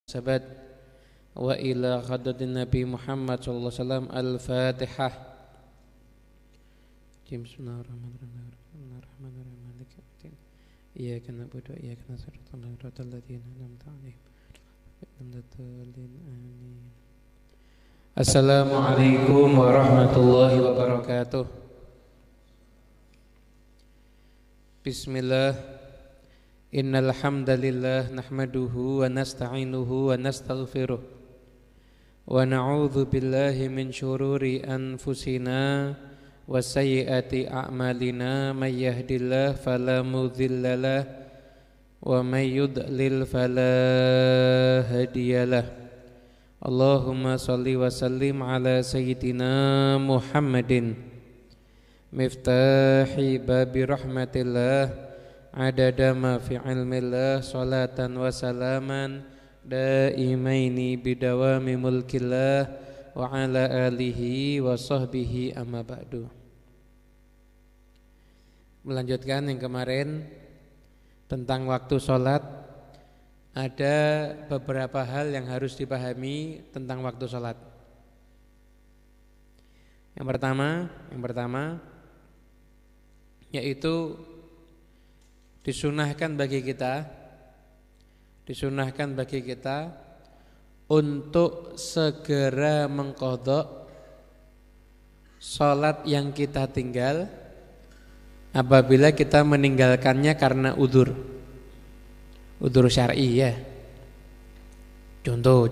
sahabat wa ila khadatin Nabi Muhammad sallallahu alaihi wasallam. Al-Fatihah. Bismillahirrahmanirrahim. Iyyaka na'budu wa iyyaka nasta'in. Shiratal ladzina an'amta 'alaihim ghairil maghdubi 'alaihim. Assalamualaikum warahmatullahi wabarakatuh. Bismillah. Innal hamdalillah nahmaduhu wa nasta'inuhu wa nastaghfiruh wa na'udzu billahi min syururi anfusina wa sayyiati a'malina may yahdihillahu fala mudhillalah wa may yudlil fala hadiyalah. Allahumma shalli wa sallim ala sayyidina Muhammadin miftahi babi rahmatillah adada ma fi ilmillah salatan wa salaman daimaini bidawami mulkillah wa ala alihi wa sahbihi amma ba'du. Melanjutkan yang kemarin tentang waktu sholat, ada beberapa hal yang harus dipahami tentang waktu sholat. Yang pertama yaitu disunahkan bagi kita untuk segera mengqadha salat yang kita tinggal apabila kita meninggalkannya karena udzur syar'i ya. Contoh.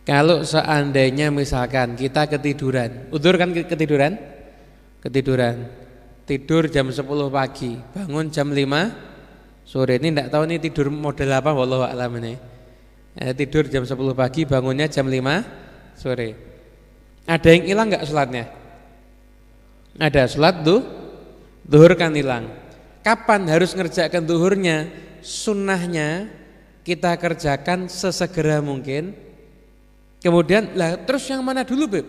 Kalau seandainya misalkan kita ketiduran, udzur kan ketiduran. Tidur jam 10 pagi, bangun jam 5 sore. Ini enggak tahu ini tidur model apa, wallahu a'lam ini. Tidur jam 10 pagi, bangunnya jam 5 sore. Ada yang hilang enggak salatnya? Ada, salat zuhur kan hilang. Kapan harus ngerjakan zuhurnya? Sunnahnya kita kerjakan sesegera mungkin. Kemudian lah terus yang mana dulu, Beb?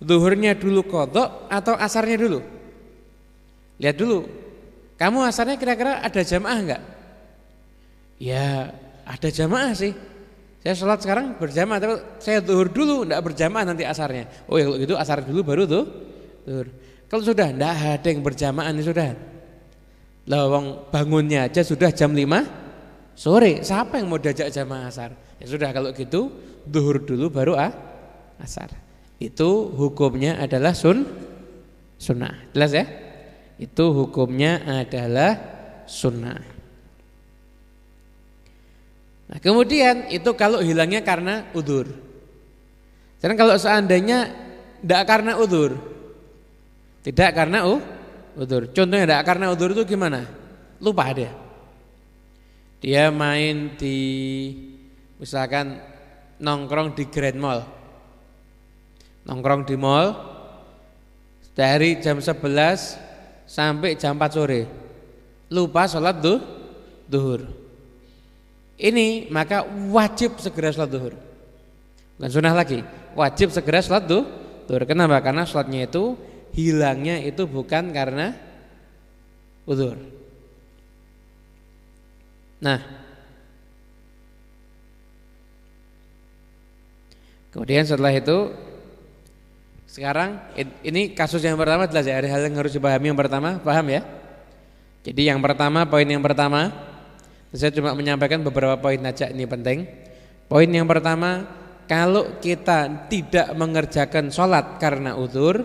Zuhurnya dulu qadha atau asarnya dulu? Lihat dulu, kamu asarnya kira-kira ada jamaah enggak? Ya ada jamaah sih. Saya sholat sekarang berjamaah, tapi saya zuhur dulu, enggak berjamaah nanti asarnya. Oh ya kalau gitu asar dulu baru zuhur. Kalau sudah enggak ada yang berjamaah nih sudah. Lawang bangunnya aja sudah jam 5 sore. Siapa yang mau diajak jamaah asar? Ya sudah kalau gitu zuhur dulu baru asar. Itu hukumnya adalah sunnah. Jelas ya? Itu hukumnya adalah sunnah. Nah, kemudian itu kalau hilangnya karena udzur. Dan kalau seandainya tidak karena udzur, contohnya tidak karena udzur itu gimana? Lupa dia main di misalkan nongkrong di Grand Mall, nongkrong di mall dari jam 11 sampai jam 4 sore, lupa sholat zuhur. Ini maka wajib segera sholat zuhur. Bukan sunnah lagi, wajib segera sholat zuhur. Kenapa? Karena sholatnya itu hilangnya itu bukan karena udzur. Nah, kemudian setelah itu, sekarang ini kasus yang pertama jelas ya, ada hal yang harus dipahami. Yang pertama, paham ya? Jadi yang pertama, poin yang pertama, saya cuma menyampaikan beberapa poin aja, ini penting. Poin yang pertama, kalau kita tidak mengerjakan sholat karena udzur,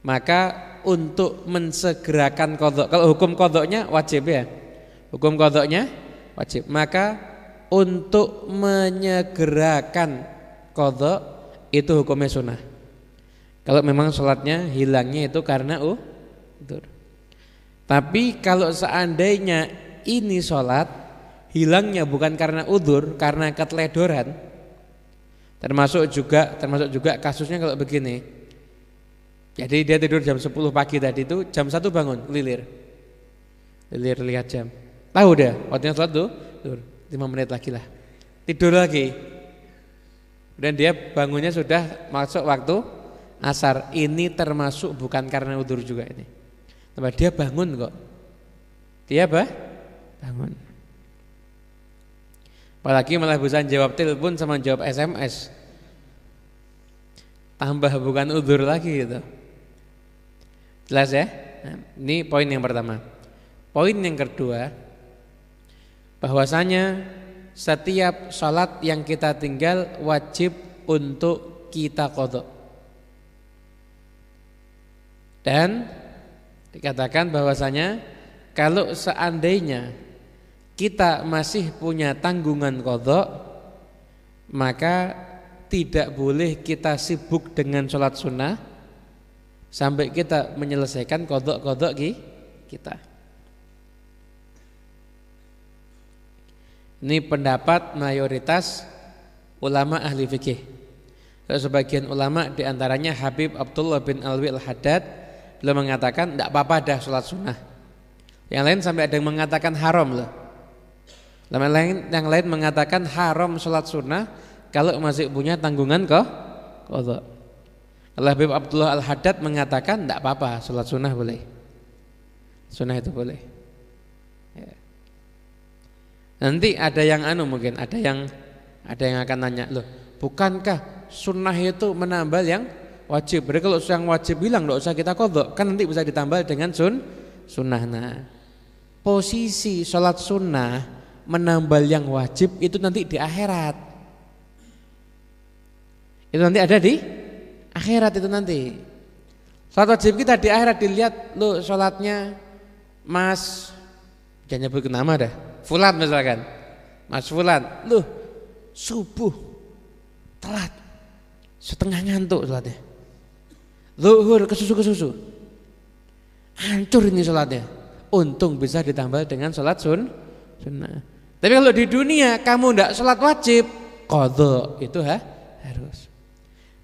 maka untuk mensegerakan qadha, kalau hukum qadhanya wajib ya, hukum qadhanya wajib, maka untuk menyegerakan qadha itu hukumnya sunnah. Kalau memang sholatnya hilangnya itu karena udzur. Tapi kalau seandainya ini sholat hilangnya bukan karena udzur, karena keteledoran, termasuk juga kasusnya kalau begini. Jadi dia tidur jam 10 pagi tadi itu, jam 1 bangun, lilir lihat jam. Tahu dia waktunya sholat zuhur, 5 menit lagi lah. Tidur lagi. Dan dia bangunnya sudah masuk waktu asar. Ini termasuk bukan karena udzur juga ini. Dia bangun kok. Dia bangun. Apalagi malah bisa jawab telepon sama jawab SMS. Tambah bukan udzur lagi gitu. Jelas ya? Nah, ini poin yang pertama. Poin yang kedua, bahwasanya setiap sholat yang kita tinggal wajib untuk kita qadha. Dan dikatakan bahwasanya kalau seandainya kita masih punya tanggungan qadha, maka tidak boleh kita sibuk dengan sholat sunnah sampai kita menyelesaikan qadha kita. Ini pendapat mayoritas ulama ahli fikih. Sebagian ulama diantaranya Habib Abdullah bin Alwi al-Haddad beliau mengatakan tidak apa-apa dah sholat sunnah. Yang lain sampai ada yang mengatakan haram loh. Yang lain mengatakan haram sholat sunnah kalau masih punya tanggungan qadha. Kalau Habib Abdullah al-Haddad mengatakan tidak apa-apa sholat sunnah boleh. Sunnah itu boleh. Ya. Nanti ada yang mungkin ada yang akan nanya, loh, bukankah sunnah itu menambal yang wajib? Berarti kalau yang wajib bilang enggak usah kita qadha, kan nanti bisa ditambal dengan sunnah. Nah, posisi sholat sunnah menambal yang wajib itu nanti di akhirat. Itu nanti ada di akhirat itu nanti. Sholat wajib kita di akhirat dilihat, loh sholatnya Mas, jangan nyebut nama dah, Fulan misalkan, Mas Fulan, loh subuh telat, setengah ngantuk sholatnya, zuhur kesusu, hancur ini sholatnya. Untung bisa ditambah dengan sholat sunnah. Tapi kalau di dunia kamu tidak sholat wajib, qadha itu harus.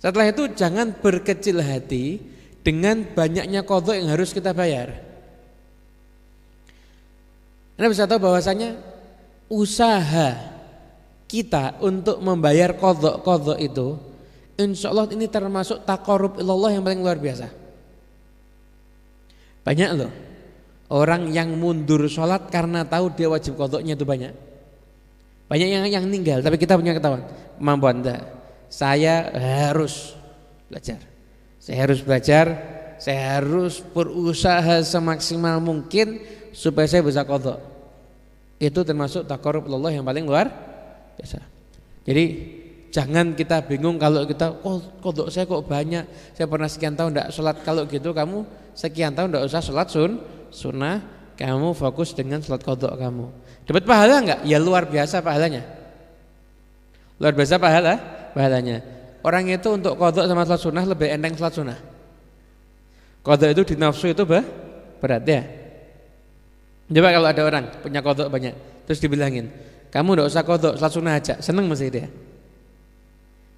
Setelah itu jangan berkecil hati dengan banyaknya qadha yang harus kita bayar. Anda bisa tahu bahwasanya usaha kita untuk membayar qadha itu, insya Allah ini termasuk taqarrub ilallah yang paling luar biasa. Banyak loh orang yang mundur sholat karena tahu dia wajib qadhanya itu banyak. Banyak yang meninggal, tapi kita punya ketahuan kemampuan. Saya harus belajar. Saya harus berusaha semaksimal mungkin supaya saya bisa qadha. Itu termasuk taqarrub ilallah yang paling luar biasa. Jadi jangan kita bingung kalau kita qadha saya kok banyak, saya pernah sekian tahun tidak sholat. Kalau gitu kamu sekian tahun tidak usah sholat sunnah, kamu fokus dengan sholat qadha kamu. Dapat pahala enggak? Ya luar biasa pahalanya. Luar biasa pahalanya. Orang itu untuk qadha sama sholat sunnah lebih enteng sholat sunnah. Qadha itu di nafsu itu berat ya. Coba kalau ada orang punya qadha banyak, terus dibilangin, kamu enggak usah qadha, sholat sunnah aja, seneng mesti dia.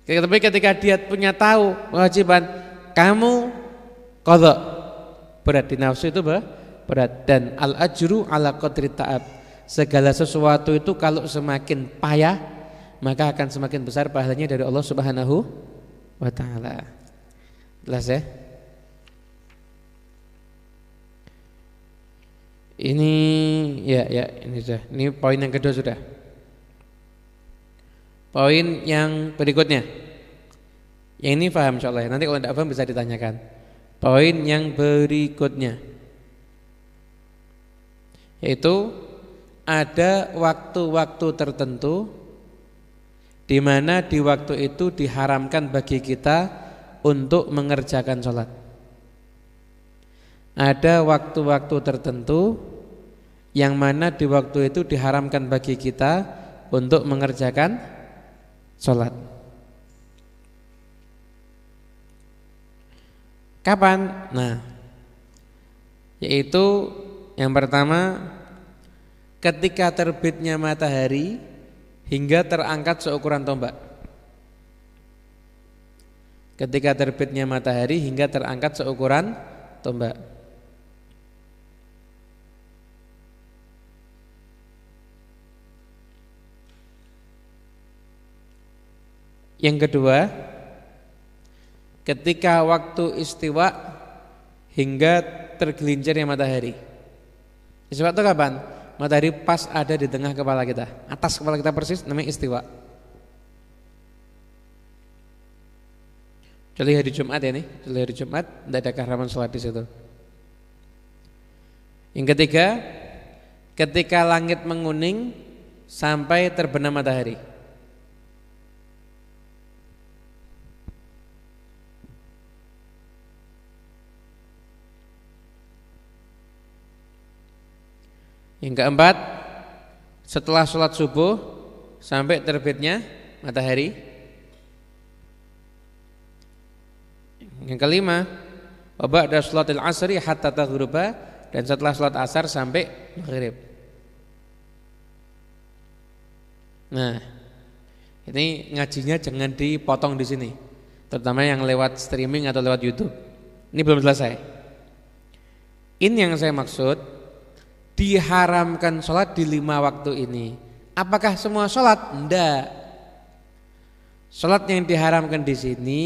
Tapi ketika dia punya tahu kewajiban, kamu qadha, berat di nafsu itu berat. Dan al ajru ala qadri ta'ab, segala sesuatu itu kalau semakin payah maka akan semakin besar pahalanya dari Allah Subhanahu wa taala. Jelas ya? Ini ini sudah. Ini poin yang kedua sudah. Poin yang berikutnya. Yang ini paham insyaallah ya. Nanti kalau tidak paham bisa ditanyakan. Poin yang berikutnya, yaitu ada waktu-waktu tertentu di mana di waktu itu diharamkan bagi kita untuk mengerjakan sholat. Ada waktu-waktu tertentu yang mana di waktu itu diharamkan bagi kita untuk mengerjakan sholat. Kapan? Nah, yaitu yang pertama ketika terbitnya matahari hingga terangkat seukuran tombak. Ketika terbitnya matahari hingga terangkat seukuran tombak. Yang kedua, ketika waktu istiwa hingga tergelincirnya matahari. Istiwa itu kapan? Matahari pas ada di tengah kepala kita, atas kepala kita persis, namanya istiwa. Kecuali hari Jumat ya nih, kecuali hari Jumat tidak ada keharaman sholat di situ. Yang ketiga, ketika langit menguning sampai terbenam matahari. Yang keempat, setelah sholat subuh sampai terbitnya matahari. Yang kelima, wa ba'da sholatil asri hatta taghruba, dan setelah sholat asar sampai maghrib. Nah, ini ngajinya jangan dipotong di sini, terutama yang lewat streaming atau lewat YouTube. Ini belum selesai. Ini yang saya maksud, diharamkan sholat di 5 waktu ini. Apakah semua sholat? Enggak. Sholat yang diharamkan di sini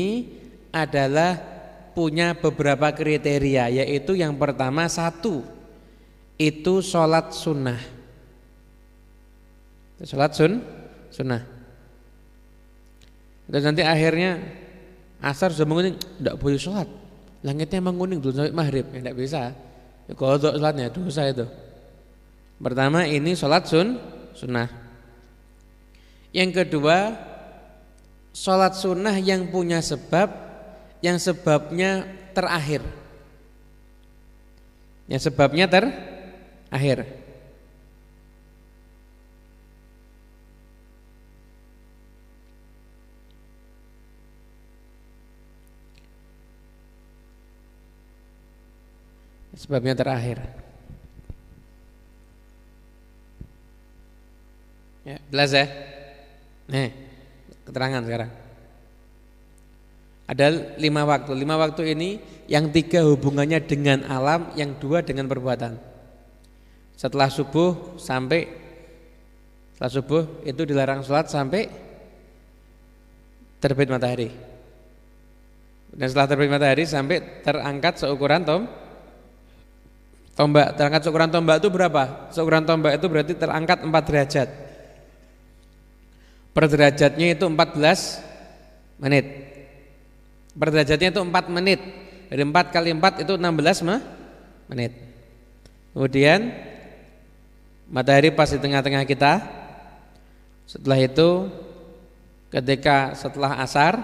adalah punya beberapa kriteria, yaitu yang pertama, satu, itu sholat sunnah. Sholat sunnah. Dan nanti akhirnya asar sudah menguning, tidak boleh sholat, langitnya menguning belum sampai maghrib, ya tidak bisa, qadha sholatnya, dosa itu. Pertama, ini sholat sunnah. Yang kedua, sholat sunnah yang punya sebab, yang sebabnya terakhir. Yang sebabnya terakhir. Sebabnya terakhir. Ya, jelas ya? Nih, keterangan sekarang. Ada 5 waktu. 5 waktu ini yang 3 hubungannya dengan alam, yang 2 dengan perbuatan. Setelah subuh itu dilarang sholat sampai terbit matahari. Dan setelah terbit matahari sampai terangkat seukuran tombak. Terangkat seukuran tombak itu berapa? Seukuran tombak itu berarti terangkat 4 derajat. Per derajatnya itu 14 menit. Per derajatnya itu 4 menit. Dari 4 kali 4 itu 16 menit. Kemudian matahari pas di tengah-tengah kita. Setelah itu ketika setelah asar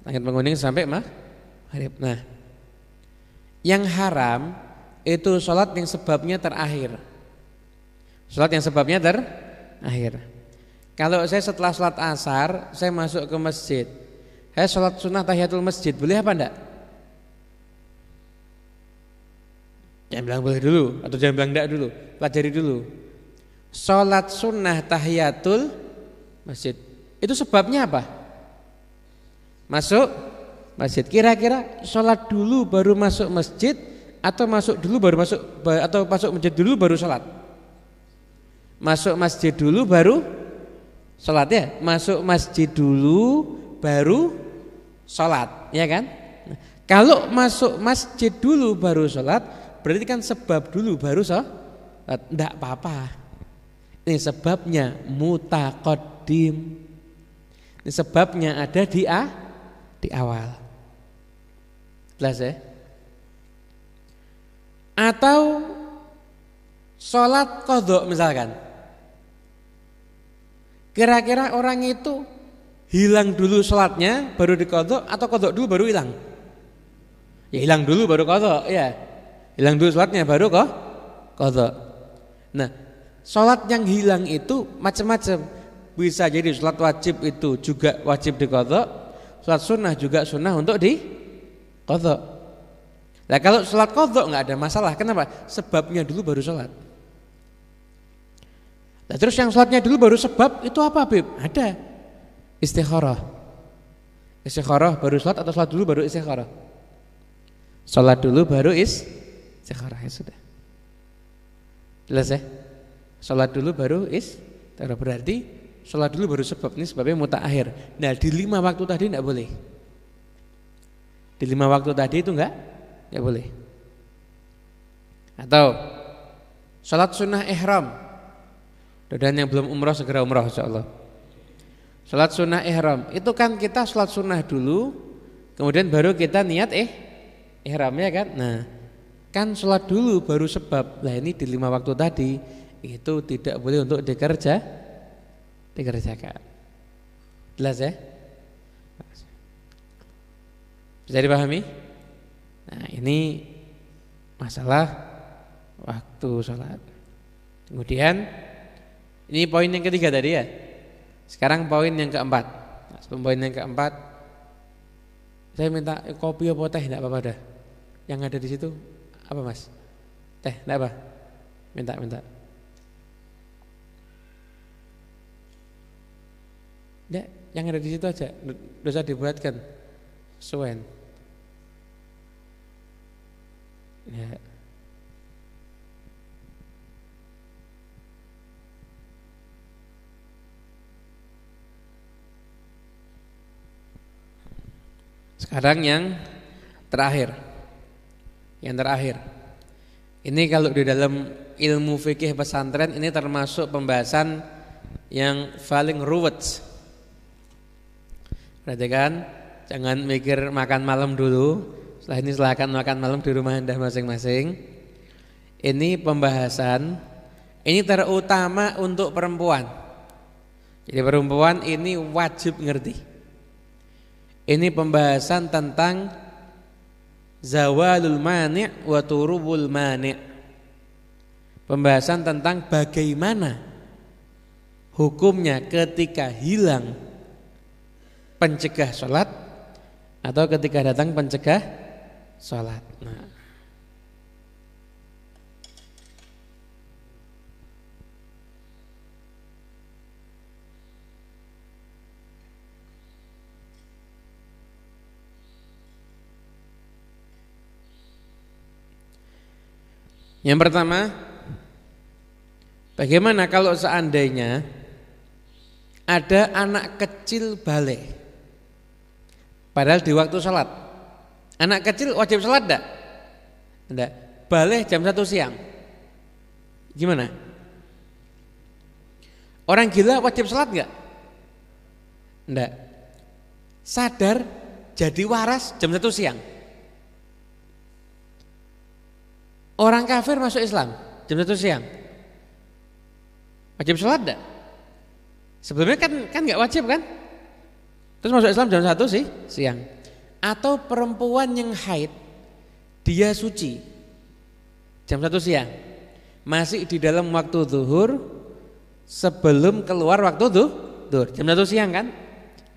langit menguning sampai maghrib. Nah, yang haram itu sholat yang sebabnya terakhir. Sholat yang sebabnya terakhir. Kalau saya setelah sholat asar, saya masuk ke masjid, saya sholat sunnah tahiyatul masjid, boleh apa enggak? Jangan bilang boleh dulu, atau jangan bilang enggak dulu, pelajari dulu. Sholat sunnah tahiyatul masjid, itu sebabnya apa? Masuk masjid. Kira-kira sholat dulu baru masuk masjid, atau masuk masjid dulu baru sholat? Masuk masjid dulu baru sholat ya? Masuk masjid dulu baru sholat, ya kan? Nah, kalau masuk masjid dulu baru sholat, berarti kan sebab dulu baru sholat. Tidak apa-apa. Ini sebabnya mutaqaddim. Ini sebabnya ada di awal. Jelas ya? Atau sholat qadha misalkan. Kira-kira orang itu hilang dulu sholatnya baru diqadha atau qadha dulu baru hilang? Ya hilang dulu baru qadha, ya. Hilang dulu sholatnya baru qadha. Nah, sholat yang hilang itu macam-macam. Bisa jadi sholat wajib itu juga wajib diqadha, sholat sunnah juga sunnah untuk diqadha. Nah, kalau sholat qadha enggak ada masalah. Kenapa? Sebabnya dulu baru sholat. Nah, terus yang sholatnya dulu baru sebab itu apa, Bib? Ada istikharah. Istikharah baru sholat atau sholat dulu baru istikharah? Sholat dulu baru istikharah, ya sudah. Jelas ya? Sholat dulu baru istikharah, berarti sholat dulu baru sebab. Ini sebabnya mutaakhir. Nah, di 5 waktu tadi enggak boleh. Di 5 waktu tadi itu enggak boleh. Atau Salat sunnah ihram. Dan yang belum umrah segera umrah insyaallah. Salat sunnah ihram itu kan kita salat sunnah dulu, kemudian baru kita niat ihram ya kan. Nah, kan salat dulu baru sebab. Lah ini di 5 waktu tadi itu tidak boleh untuk dikerjakan. Jelas ya? Bisa dipahami? Nah, ini masalah waktu salat. Kemudian ini poin yang ketiga tadi ya. Sekarang poin yang keempat. Nah, sebelum poin yang keempat, saya minta kopi apa teh, enggak apa-apa dah. Yang ada di situ apa Mas? Teh, enggak apa? Minta. Ya, yang ada di situ aja. Dosa dibuatkan. Suen. Ya. Sekarang yang terakhir. Yang terakhir. Ini kalau di dalam ilmu fikih pesantren ini termasuk pembahasan yang paling ruwet. Perhatikan, jangan mikir makan malam dulu. Setelah ini silakan makan malam di rumah Anda masing-masing. Ini pembahasan, ini terutama untuk perempuan. Jadi perempuan ini wajib ngerti. Ini pembahasan tentang zawalul mani' wa turubul mani'. Pembahasan tentang bagaimana hukumnya ketika hilang pencegah sholat atau ketika datang pencegah sholat. Nah, yang pertama, bagaimana kalau seandainya ada anak kecil balik, padahal di waktu sholat. Anak kecil wajib sholat enggak? Enggak. Balik jam 1 siang. Gimana? Orang gila wajib sholat enggak? Enggak. Sadar jadi waras jam 1 siang. Orang kafir masuk Islam jam 1 siang. Wajib sholat enggak? Sebelumnya kan enggak wajib kan? Terus masuk Islam jam 1 siang. Atau perempuan yang haid, dia suci jam 1 siang, masih di dalam waktu zuhur sebelum keluar waktu zuhur jam 1 siang kan?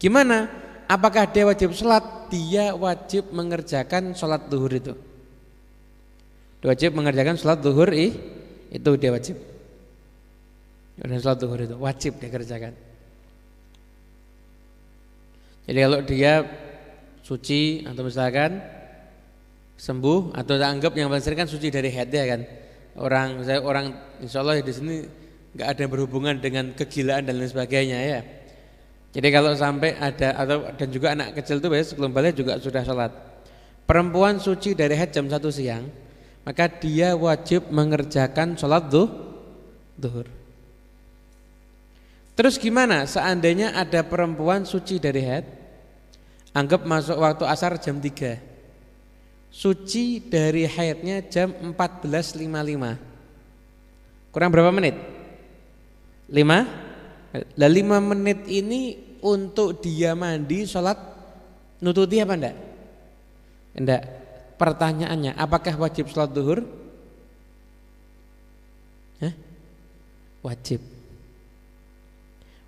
Gimana? Apakah dia wajib sholat? Dia wajib mengerjakan sholat zuhur itu. Dia wajib mengerjakan sholat zuhur itu dia wajib. Dan sholat zuhur itu wajib dia kerjakan. Jadi kalau dia suci atau misalkan sembuh atau anggap yang paling sering kan suci dari haid ya kan. Orang insyaallah di sini enggak ada berhubungan dengan kegilaan dan lain sebagainya ya. Jadi kalau sampai ada dan juga anak kecil itu biasanya sebelum balik juga sudah sholat. Perempuan suci dari haid jam 1 siang, maka dia wajib mengerjakan sholat zuhur. Terus gimana seandainya ada perempuan suci dari haid, anggap masuk waktu asar jam 3, suci dari haidnya jam 14.55, kurang berapa menit? 5. Lah 5 menit ini untuk dia mandi sholat nututi apa enggak? Enggak. Pertanyaannya, apakah wajib sholat zuhur? Wajib.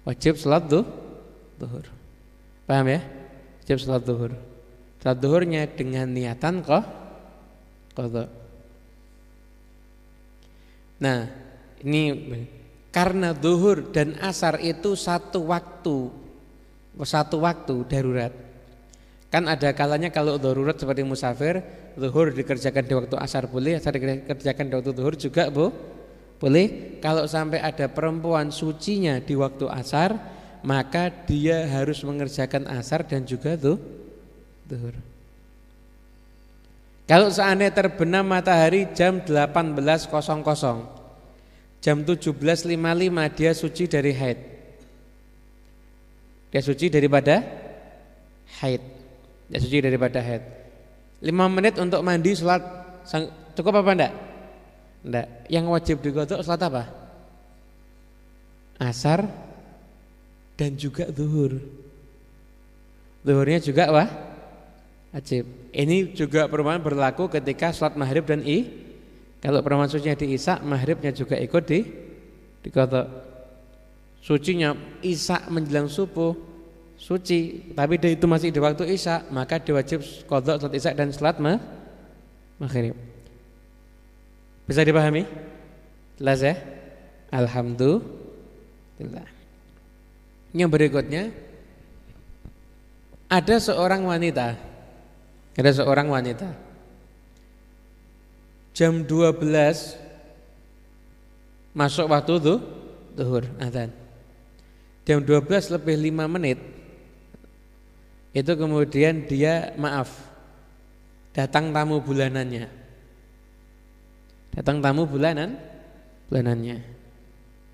Wajib sholat zuhur. Paham ya? Wajib sholat zuhur. Sholat zuhurnya dengan niatan qadha. Nah, ini karena zuhur dan asar itu satu waktu darurat. Kan ada kalanya kalau darurat seperti musafir, zuhur dikerjakan di waktu asar boleh, asar dikerjakan di waktu zuhur juga boleh. Kalau sampai ada perempuan sucinya di waktu asar, maka dia harus mengerjakan asar dan juga zuhur. Kalau seandainya terbenam matahari jam 18.00, jam 17.55 dia suci dari haid. Dia suci daripada haid. Dia suci daripada haid. 5 menit untuk mandi sholat cukup apa enggak? Enggak. Yang wajib diqadha sholat apa? Asar dan juga zuhur. Zuhurnya juga wajib. Ini juga perumpamaan berlaku ketika sholat maghrib dan kalau perumpamaan sucinya di isya, maghribnya juga ikut diqadha. Sucinya isya menjelang subuh suci, tapi itu masih di waktu isya, maka diwajib qadha salat isya dan salat maghrib. Bisa dipahami? Jelas ya? Alhamdulillah. Yang berikutnya, ada seorang wanita jam 12 masuk waktu zuhur azan. Jam 12 lebih 5 menit itu kemudian dia datang tamu bulanannya.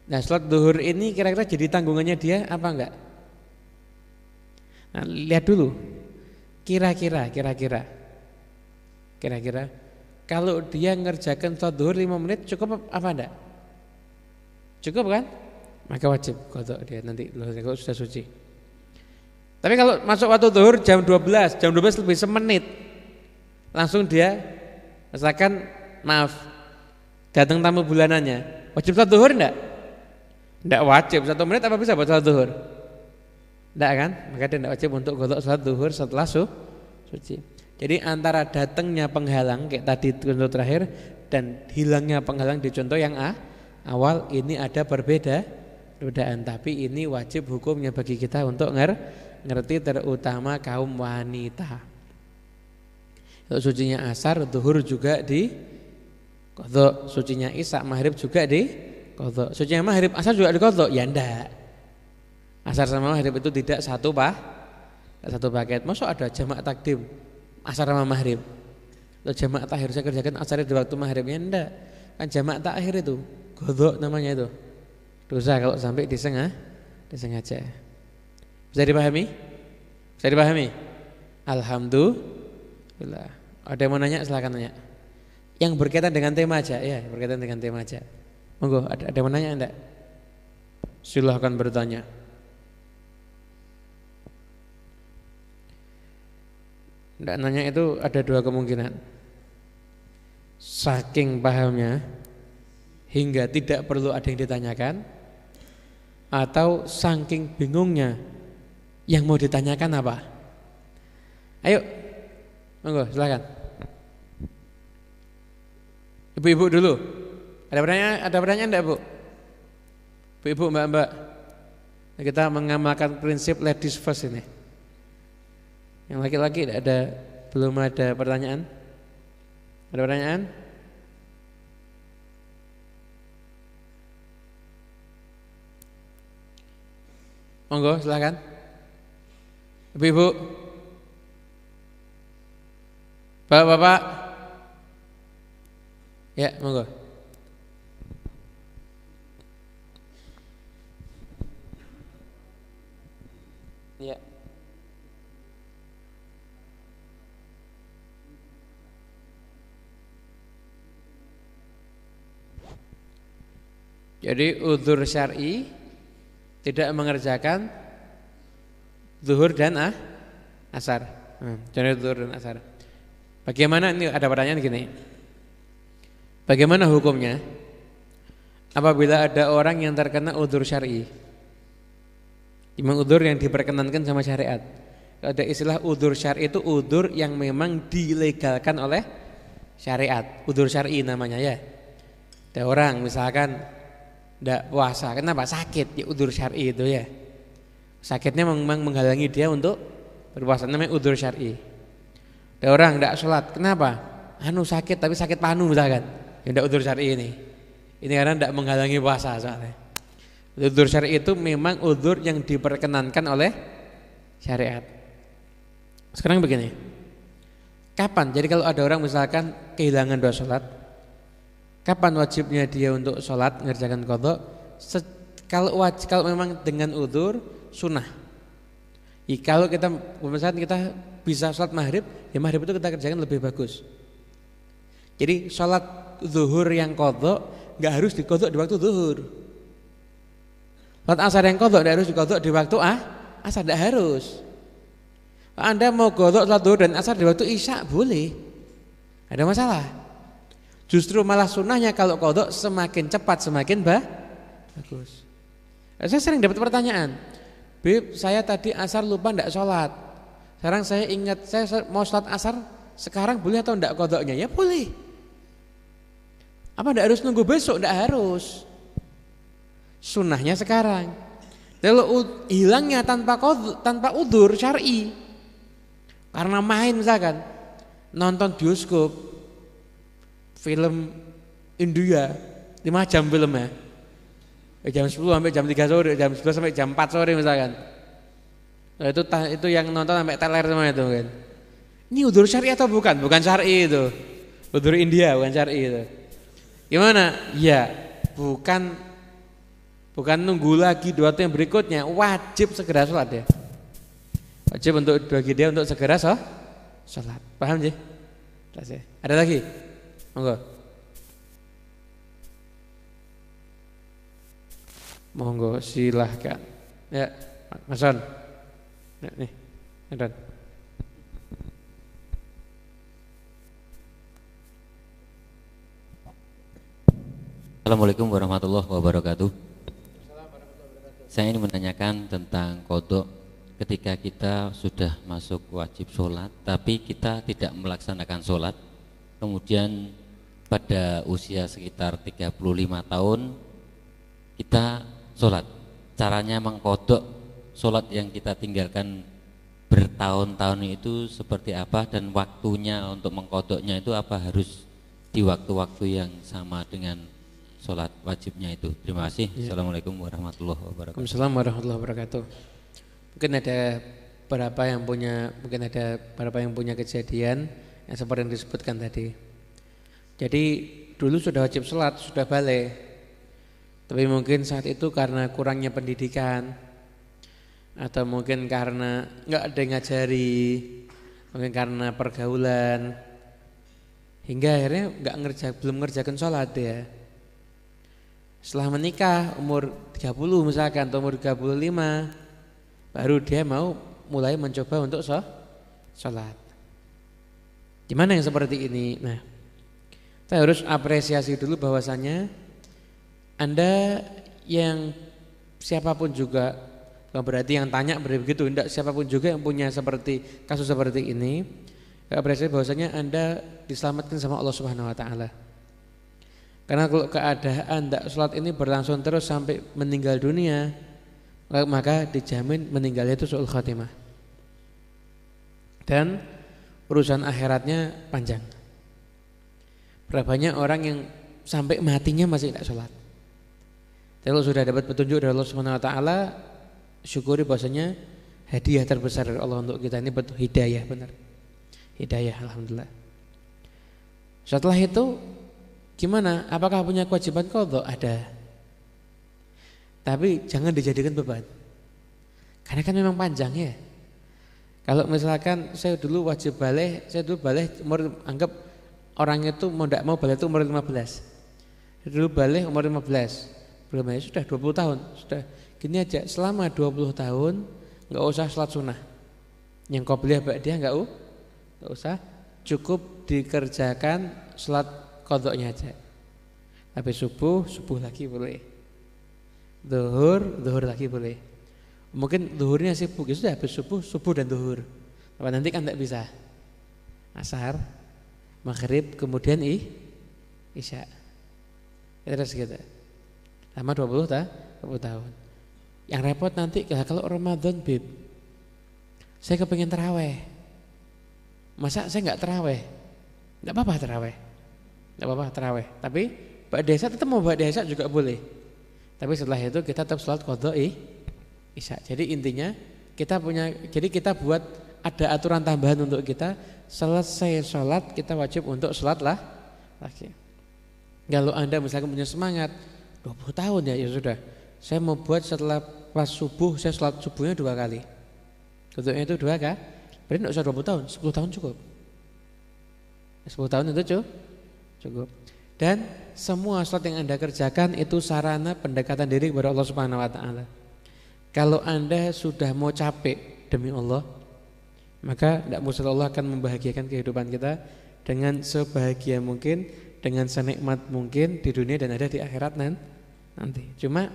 Nah, sholat zuhur ini kira-kira jadi tanggungannya dia apa enggak? Nah, lihat dulu. Kira-kira kalau dia ngerjakan sholat zuhur 5 menit cukup apa enggak? Cukup kan? Maka wajib qadha dia nanti kalau sudah suci. Tapi kalau masuk waktu zuhur jam 12 lebih semenit, langsung dia misalkan datang tamu bulanannya, wajib sholat zuhur enggak? Enggak wajib, 1 menit apa bisa buat sholat zuhur? Enggak kan? Maka dia enggak wajib untuk qadha sholat zuhur setelah suci. Jadi antara datangnya penghalang kayak tadi contoh terakhir dan hilangnya penghalang di contoh yang awal ini ada perbedaan, tapi ini wajib hukumnya bagi kita untuk ngerti, terutama kaum wanita. Kalau sucinya asar, zuhur juga di qadha, sucinya isya, maghrib juga di qadha. Sucinya maghrib, asar juga di qadha? Ya enggak. Asar sama maghrib itu tidak satu paket. Masa ada jamak takdim asar sama maghrib? Kalau jamak takhir saya kerjakan asar di waktu maghribnya enggak. Kan jamak takhir itu qadha namanya itu. Dosa kalau sampai disengaja. Bisa dipahami? Alhamdulillah. Ada yang mau nanya silakan nanya. Yang berkaitan dengan tema aja ya, Monggo, ada yang mau nanya enggak? Silahkan bertanya. Enggak nanya itu ada 2 kemungkinan. Saking pahamnya hingga tidak perlu ada yang ditanyakan, atau saking bingungnya yang mau ditanyakan apa? Ayo, monggo silakan. Ibu-ibu dulu. Ada pertanyaan enggak, Bu? Ibu-ibu, Mbak-mbak. Kita mengamalkan prinsip ladies first ini. Yang laki-laki belum ada pertanyaan? Ada pertanyaan? Monggo silakan. Ibu-ibu, bapak-bapak, ya monggo. Ya. Jadi udzur syar'i tidak mengerjakan zuhur dan asar. Contoh zuhur dan asar. Bagaimana, ini ada pertanyaan gini. Bagaimana hukumnya apabila ada orang yang terkena udzur syar'i? Memang udzur yang diperkenankan sama syariat. Ada istilah udzur syar'i itu udzur yang memang dilegalkan oleh syariat. Udzur syar'i namanya ya. Ada orang misalkan tidak puasa, kenapa? Sakit, ya udzur syar'i itu ya. Sakitnya memang menghalangi dia untuk berpuasa, namanya udzur syar'i. Ada orang tidak sholat, kenapa? Sakit tapi sakit panu misalkan, ya tidak udzur syar'i ini. Ini karena tidak menghalangi puasa soalnya. Udzur syar'i itu memang udzur yang diperkenankan oleh syariat. Sekarang begini, kapan? Jadi kalau ada orang misalkan kehilangan 2 sholat, Kapan wajibnya dia untuk sholat mengerjakan qadha? Kalau memang dengan udzur sunnah. Kalau kita misalkan kita bisa sholat maghrib, ya maghrib itu kita kerjakan lebih bagus. Jadi sholat zuhur yang qadha nggak harus diqadha di waktu zuhur. Sholat asar yang qadha tidak harus diqadha di waktu asar, tidak harus. Anda mau qadha sholat zuhur dan asar di waktu isya boleh, ada masalah. Justru malah sunnahnya kalau qadha semakin cepat semakin bagus. Saya sering dapat pertanyaan, Bib, saya tadi asar lupa tidak sholat. Sekarang saya ingat saya mau sholat asar, sekarang boleh atau tidak qadhanya? Ya boleh. Apa tidak harus nunggu besok? Tidak harus. Sunnahnya sekarang. Kalau hilangnya tanpa udzur syar'i, karena main misalkan nonton bioskop film India 5 jam filmnya, jam 10 sampai jam 3 sore, jam 11 sampai jam 4 sore misalkan. Nah, itu yang nonton sampai teler semua itu kan. Ini udzur syar'i atau bukan? Bukan syar'i itu. Udzur India bukan syar'i itu. Gimana? Ya, bukan nunggu lagi 2 waktu yang berikutnya, wajib segera sholat ya. Wajib bagi dia untuk segera sholat. Paham sih? Ada lagi? Monggo silahkan. Ya, Mas Son. Ya, nih, Don. Assalamualaikum warahmatullahi wabarakatuh. Saya ingin menanyakan tentang qadha ketika kita sudah masuk wajib sholat tapi kita tidak melaksanakan sholat, kemudian pada usia sekitar 35 tahun kita sholat. Caranya mengqadha sholat yang kita tinggalkan bertahun-tahun itu seperti apa, dan waktunya untuk mengqadhanya itu apa harus di waktu-waktu yang sama dengan sholat wajibnya itu. Terima kasih. Ya. Assalamualaikum warahmatullahi wabarakatuh. Waalaikumsalam warahmatullahi wabarakatuh. Mungkin ada beberapa yang punya kejadian yang seperti yang disebutkan tadi. Jadi dulu sudah wajib sholat, sudah balik, tapi mungkin saat itu karena kurangnya pendidikan, atau mungkin karena nggak ada yang ngajari, mungkin karena pergaulan, hingga akhirnya belum ngerjakan sholat ya. Setelah menikah umur 30 misalkan atau umur 35, baru dia mau mulai mencoba untuk sholat. Gimana yang seperti ini? Nah, kita harus apresiasi dulu bahwasanya Anda yang siapapun juga, bukan berarti yang tanya begitu, tidak, siapapun juga yang punya seperti kasus seperti ini, apresiasi bahwasanya Anda diselamatkan sama Allah Subhanahu wa taala. Karena kalau keadaan tidak sholat ini berlangsung terus sampai meninggal dunia, maka dijamin meninggalnya itu su'ul khatimah. Dan urusan akhiratnya panjang. Berapa banyak orang yang sampai matinya masih tidak sholat. Kalau sudah dapat petunjuk dari Allah Subhanahu wa taala, syukuri bahwasanya hadiah terbesar dari Allah untuk kita ini betul hidayah, benar. Hidayah, alhamdulillah. Setelah itu gimana? Apakah punya kewajiban qadha? Ada. Tapi jangan dijadikan beban. Karena kan memang panjang ya. Kalau misalkan saya dulu balik umur, anggap orang itu tidak mau balik itu umur 15. Saya dulu balik umur 15. Belum ya, sudah 20 tahun. Sudah gini aja, selama 20 tahun enggak usah salat sunnah. Yang qobliyah ba'diyah enggak usah, cukup dikerjakan salat qadhanya aja. Habis subuh lagi boleh. Zuhur lagi boleh. Mungkin zuhurnya sibuk, ya sudah habis subuh dan zuhur. Apa nanti kan tidak bisa. Asar, maghrib, kemudian isya. Terus gitu. Sama 20 tahun. Yang repot nanti kalau Ramadan, Bib, saya kepengen taraweh. Masa saya enggak taraweh? Enggak apa-apa taraweh. Tapi ba'da isya tetap mau ba'da isya juga boleh. Tapi setelah itu kita tetap sholat qadha isya. Jadi intinya kita buat ada aturan tambahan untuk kita, selesai sholat kita wajib untuk sholat lagi. Kalau Anda misalkan punya semangat 20 tahun ya sudah. Saya mau buat setelah pas subuh, saya sholat subuhnya 2 kali. Kodoknya itu 2 kan? Berarti tidak usah 20 tahun, 10 tahun cukup. 10 tahun itu cukup. Dan semua sholat yang Anda kerjakan itu sarana pendekatan diri kepada Allah Subhanahu wa taala. Kalau Anda sudah mau capek demi Allah, maka tidak mustahil Allah akan membahagiakan kehidupan kita dengan sebahagia mungkin, dengan senikmat mungkin di dunia dan ada di akhirat nanti. Cuma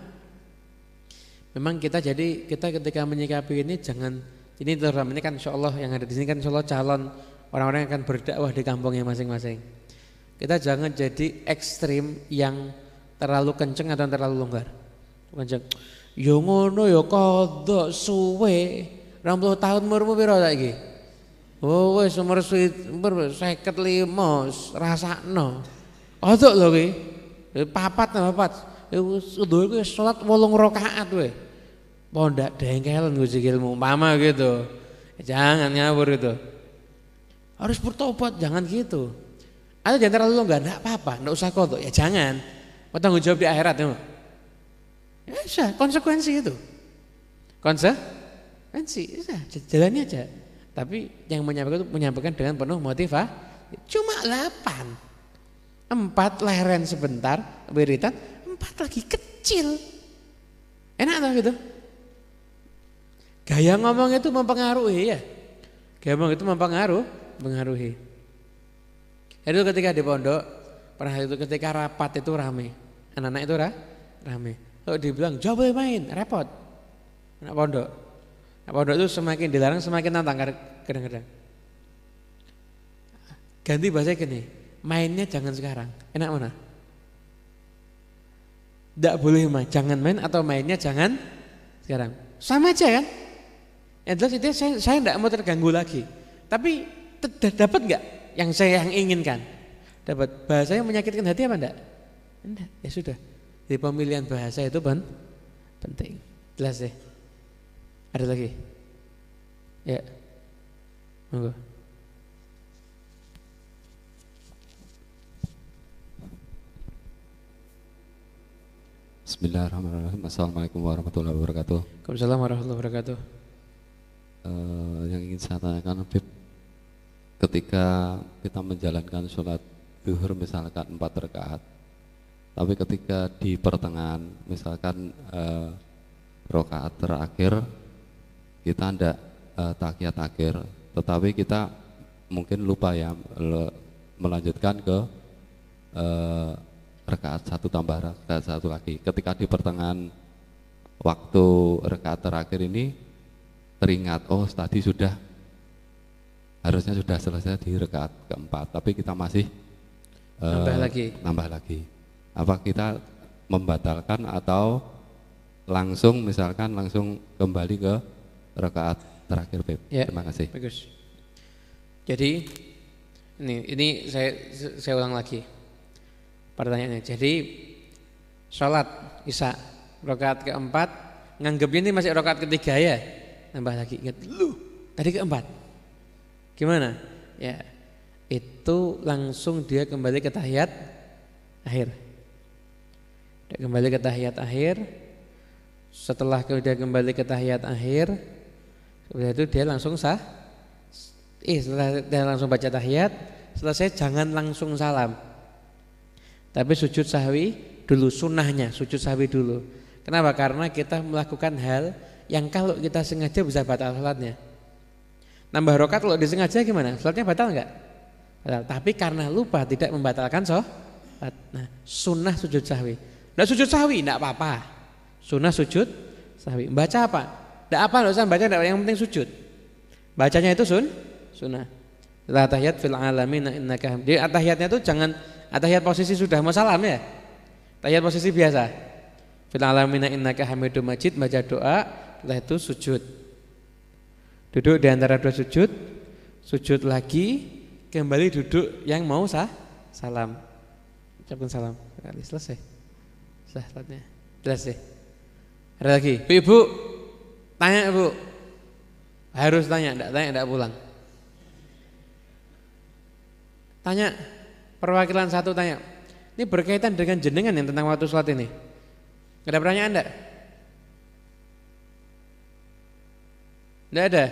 memang kita ketika menyikapi ini jangan, ini terutama ini kan insyaallah yang ada di sini kan insyaallah calon orang-orang yang akan berdakwah di kampungnya masing-masing. Kita jangan jadi ekstrim yang terlalu kenceng atau terlalu longgar. Kenceng. Yo ngono yo kodok suwe 20 tahun umurmu piro saiki? Oh wis umur 55 rasakno. Kodok lho kuwi. Papat. Udah kuwi salat 8 rakaat kowe. Pondak dengkelen gue sikilmu umpama gitu. Jangan ngawur itu. Harus bertobat, jangan gitu. Atau jangan terlalu longgar, enggak apa-apa, enggak usah kodok. Ya jangan. Tanggung jawab di akhirat ya. Ya bisa, konsekuensi itu. Konsekuensi, bisa, jalani aja. Tapi yang menyampaikan dengan penuh motivasi. Cuma 8. 4 leren sebentar, wiritan, 4 lagi kecil. Enak tau gitu. Gaya ngomong itu mempengaruhi ya. Gaya ngomong itu mempengaruhi. Itu ketika di pondok, pernah itu ketika rapat itu rame. Anak-anak itu rame. Kalau dibilang jauh boleh main, repot. Anak pondok. Anak pondok itu semakin dilarang semakin nantang kadang-kadang. Ganti bahasa gini, mainnya jangan sekarang. Enak mana? Tidak boleh main, jangan main atau mainnya jangan sekarang. Sama aja kan? Yang jelas itu saya tidak mau terganggu lagi. Tapi dapat nggak yang saya inginkan? Dapat. Bahasanya menyakitkan hati apa enggak? Enggak. Ya sudah. Di pemilihan bahasa itu penting. Jelas ya. Ada lagi? Ya. Monggo. Bismillahirrahmanirrahim. Assalamualaikum warahmatullahi wabarakatuh. Waalaikumsalam warahmatullahi wabarakatuh. Yang ingin saya tanyakan, Habib, ketika kita menjalankan sholat zuhur misalkan 4 rakaat, tapi ketika di pertengahan misalkan rakaat terakhir kita tidak tahiyat akhir, tetapi kita mungkin lupa ya melanjutkan ke rakaat 1 tambah rakaat 1 lagi. Ketika di pertengahan waktu rakaat terakhir ini teringat, oh tadi harusnya sudah selesai di rakaat keempat, tapi kita masih nambah lagi. Apa kita membatalkan atau langsung kembali ke rakaat terakhir, Beb? Ya, terima kasih. Bagus. Jadi ini saya ulang lagi pertanyaannya. Jadi sholat isya rakaat keempat, nganggepnya ini masih rakaat ketiga ya? Nambah lagi, ingat tadi keempat. Gimana? Ya, itu langsung dia kembali ke tahiyat akhir. Dia kembali ke tahiyat akhir. Setelah dia kembali ke tahiyat akhir, setelah itu dia langsung setelah dia langsung baca tahiyat, selesai jangan langsung salam. Tapi sujud sahwi dulu, sunnahnya sujud sahwi dulu. Kenapa? Karena kita melakukan hal yang kalau kita sengaja bisa batal sholatnya. Nambah rakaat kalau disengaja gimana? Sholatnya batal enggak? Batal. Tapi karena lupa tidak membatalkan sholat. Nah, sunnah sujud sahwi. Nah sujud sahwi enggak apa-apa. Sunnah sujud sahwi. Baca apa? Enggak apa, enggak usah baca, yang penting sujud. Bacanya itu sunnah. La tahiyat fil alamin innaka hamid. Jadi tahiyatnya itu jangan tahiyat posisi sudah mau salam ya. Tahiyat posisi biasa. Fil alamin innaka hamidum majid, baca doa. Setelah itu sujud, duduk di antara 2 sujud lagi, kembali duduk yang mau salam, ucapkan salam, selesai. Salatnya selesai. Ada lagi? Ibu, tanya ibu, harus tanya, enggak pulang. Tanya, perwakilan 1 tanya, Ini berkaitan dengan jenengan yang tentang waktu sholat ini. Ada pertanyaan enggak? Enggak ada?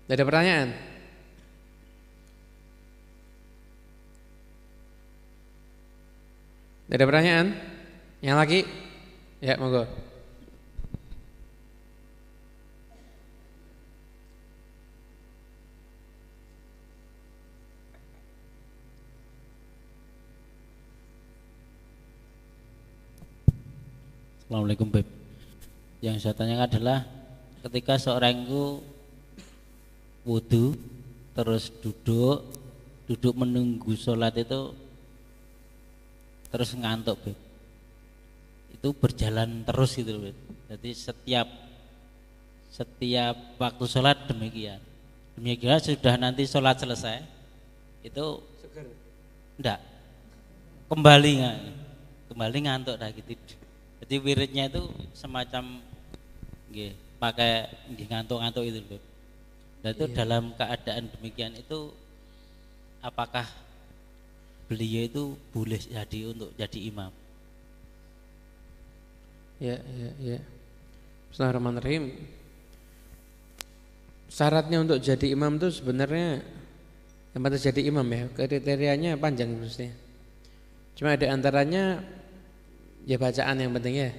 Enggak ada pertanyaan? Enggak ada pertanyaan? Yang lagi? Ya, monggo. Assalamualaikum Beb. Yang saya tanyakan adalah ketika seorang itu wudu terus duduk menunggu sholat itu terus ngantuk Beb. Itu berjalan terus gitu Beb. Jadi setiap waktu sholat demikian. Demikian sudah nanti sholat selesai itu enggak kembali ngantuk dah gitu. Jadi wiridnya itu semacam pakai ngantuk-ngantuk itu Beb. Dan itu dalam keadaan demikian itu apakah beliau itu boleh jadi untuk jadi imam? Ya. Bismillahirrahmanirrahim. Syaratnya untuk jadi imam itu sebenarnya yang patut jadi imam ya, kriterianya panjang terusnya. Cuma ada antaranya ya bacaan yang penting ya,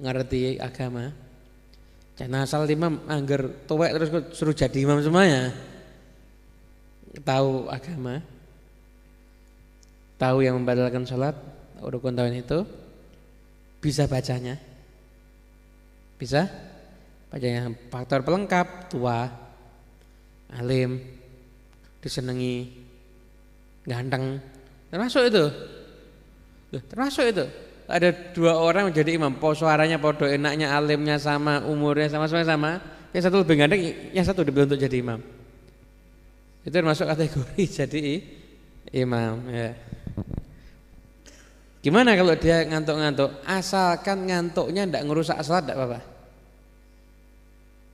ngerti agama. Jangan asal imam angger tuwek terus suruh jadi imam semuanya. Tahu agama, tahu yang membatalkan sholat, rukun tauhid itu, bisa bacanya, bisa bacanya. Faktor pelengkap, tua, alim, disenangi, ganteng, termasuk itu. Ada dua orang menjadi imam, suaranya podo, enaknya, alimnya sama, umurnya sama. Yang satu lebih ganteng, yang satu dipilih untuk jadi imam. Itu termasuk kategori jadi imam ya. Gimana kalau dia ngantuk-ngantuk? Asalkan ngantuknya tidak ngerusak salat tidak apa-apa.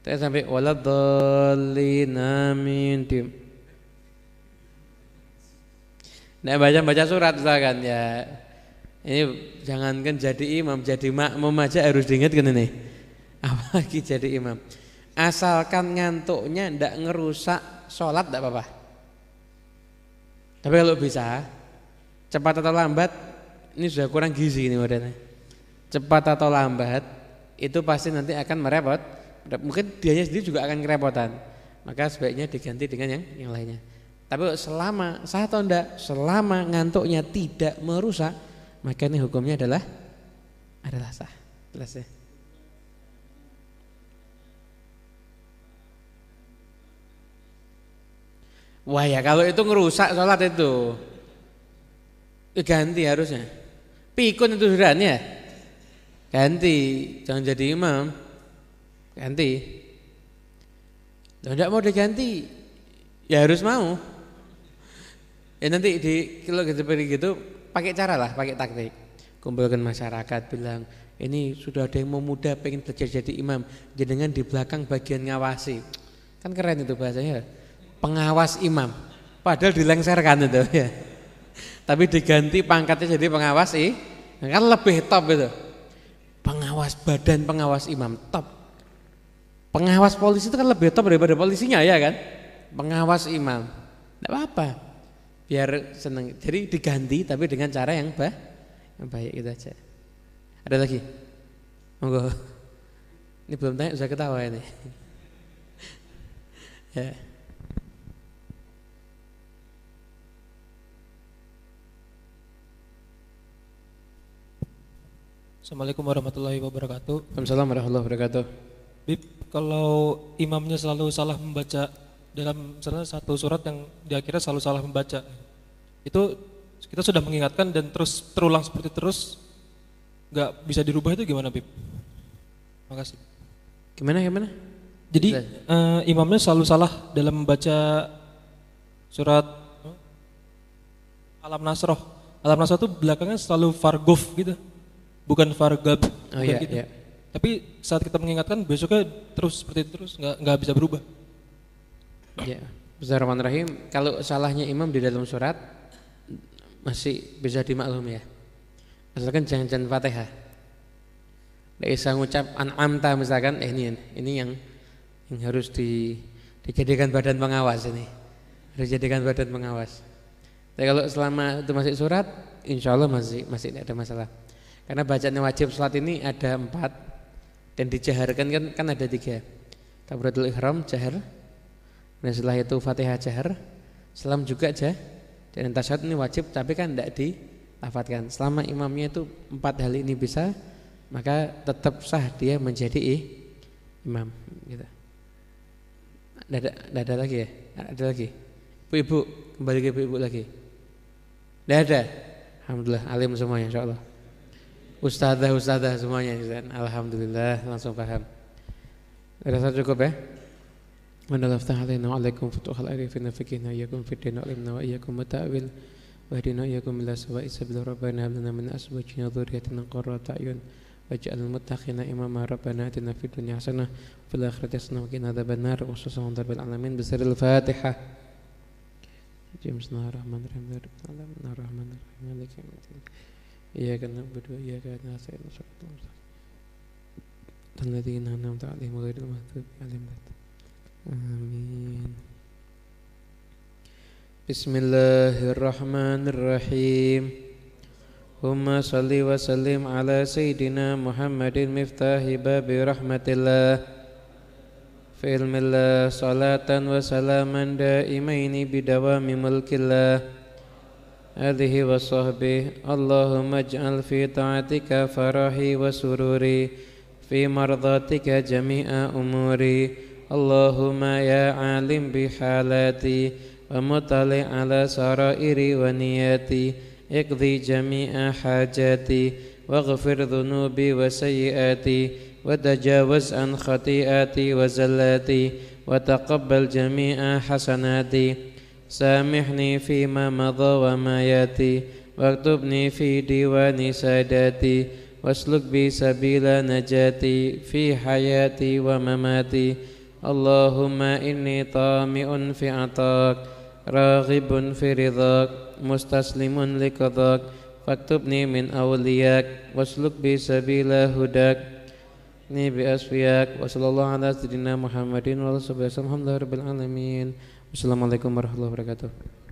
Saya sampai waladhdallina min tim. Nah baca surat misalkan ya. Ini jangankan jadi imam, jadi makmum aja harus diingatkan ini. Apalagi jadi imam. Asalkan ngantuknya tidak ngerusak sholat tidak apa-apa. Tapi kalau bisa cepat atau lambat, ini sudah kurang gizi ini modelnya. Cepat atau lambat itu pasti nanti akan merepot. Mungkin dianya sendiri juga akan kerepotan. Maka sebaiknya diganti dengan yang lainnya. Tapi selama sah atau enggak, selama ngantuknya tidak merusak, maka ini hukumnya adalah sah. Jelas ya. Wah ya kalau itu ngerusak sholat itu ganti harusnya. Pikun itu sudah ya. Ganti, jangan jadi imam. Ganti. Kalau tidak mau diganti, ya harus mau. Ya nanti kalau seperti gitu pakai cara lah, pakai taktik. Kumpulkan masyarakat, bilang ini sudah ada yang mau muda pengen belajar jadi imam, jenengan di belakang bagian ngawasi. Kan keren itu bahasanya. Pengawas imam. Padahal dilengserkan itu ya. Tapi diganti pangkatnya jadi pengawas kan lebih top itu. Badan pengawas imam top. Pengawas polisi itu kan lebih top daripada polisinya ya kan. Pengawas imam. Enggak apa-apa. Biar seneng. Jadi diganti tapi dengan cara yang baik itu aja. Ada lagi? Monggo. Ini belum tanya sudah ketawa ini. Ya. Assalamualaikum warahmatullahi wabarakatuh. Waalaikumsalam warahmatullahi wabarakatuh. Bib, kalau imamnya selalu salah membaca dalam satu surat yang di akhirnya selalu salah membaca, itu kita sudah mengingatkan dan terus terulang seperti terus, nggak bisa dirubah itu gimana, Bib? Makasih. Gimana? Jadi imamnya selalu salah dalam membaca surat Al-Nasrah. Al-Nasrah itu belakangnya selalu fargof gitu. Bukan fargab, gitu. Iya. Tapi saat kita mengingatkan besoknya terus seperti itu terus nggak bisa berubah. Iya. Bismillahirrahmanirrahim. Kalau salahnya imam di dalam surat masih bisa dimaklumi ya. Asalkan jangan Fatihah. Tidak bisa ngucap an'amta misalkan, ini yang harus dijadikan badan pengawas ini. Harus dijadikan badan pengawas. Tapi kalau selama itu masih surat, insya Allah masih tidak ada masalah. Karena bacaannya wajib sholat ini ada 4 dan dijaharkan kan ada 3. Takbiratul ihram jahar. Dan setelah itu Fatihah jahar, salam juga dan tasyahud ini wajib tapi kan tidak dilafadzkan. Selama imamnya itu 4 hal ini bisa, maka tetap sah dia menjadi imam gitu. Ada lagi ya? Ada lagi? Ibu, kembali ke ibu lagi. Tidak ada? Alhamdulillah, alim semuanya insyaallah. Ustadzah semuanya, alhamdulillah langsung paham. Rasa cukup ya? Wa naftah alaina wa alaikum futuhal arifin fikihna yakum fiddin wa alimna wa iyyakum muta'awil wa hadina iyyakum ila sawa'i sabil rabbana hab lana min azwajina dhurriyyatina qurrata a'yun waj'alna muttaqina imama rabbana atina fid dunya hasanah wa fil akhirati hasanah wa qina adzabannar wa sallallahu alaihi alamin bisirril fatihah. Bismillahirrahmanirrahim. Bismillahirrahmanirrahim. Maliki yaumiddin. Iyyaka na'budu wa iyyaka nasta'in. Alladzina an'amta 'alaihim ghairil maghdubi 'alaihim. Amin. Bismillahirrahmanirrahim. Humma salli wa sallim ala sayyidina Muhammadin miftahi babi rahmatillah fi ilmillah salatan wa salaman daimaini bidawami mulkillah hadhihi wa sahbihi. Allahumma ij'al fi ta'atika farahi wa sururi fi mardatika jami'a umuri. Allahumma ya alim bihalati wa mutali ala sarairi wa niyati iqdi jami'a hajati waghfir dhunubi wa sayyiati wa tajawaz an khati'ati wa zallati wa taqabbal jami'a hasanati samihni fima madha wa ma yati waktubni fi diwani sadati wasluk bi sabila najati fi hayati wa mamati. Allahumma inni tami'un fi atak raghibun fi ridhak mustaslimun li qadhak faktubni min awliyak wasluk bi sabila hudak ni bi asfiyak wa sallallahu ala sayyidina Muhammadin wa ala alihi wa sahbihi. Alhamdulillahi rabbil alamin. Wassalamualaikum warahmatullahi wabarakatuh.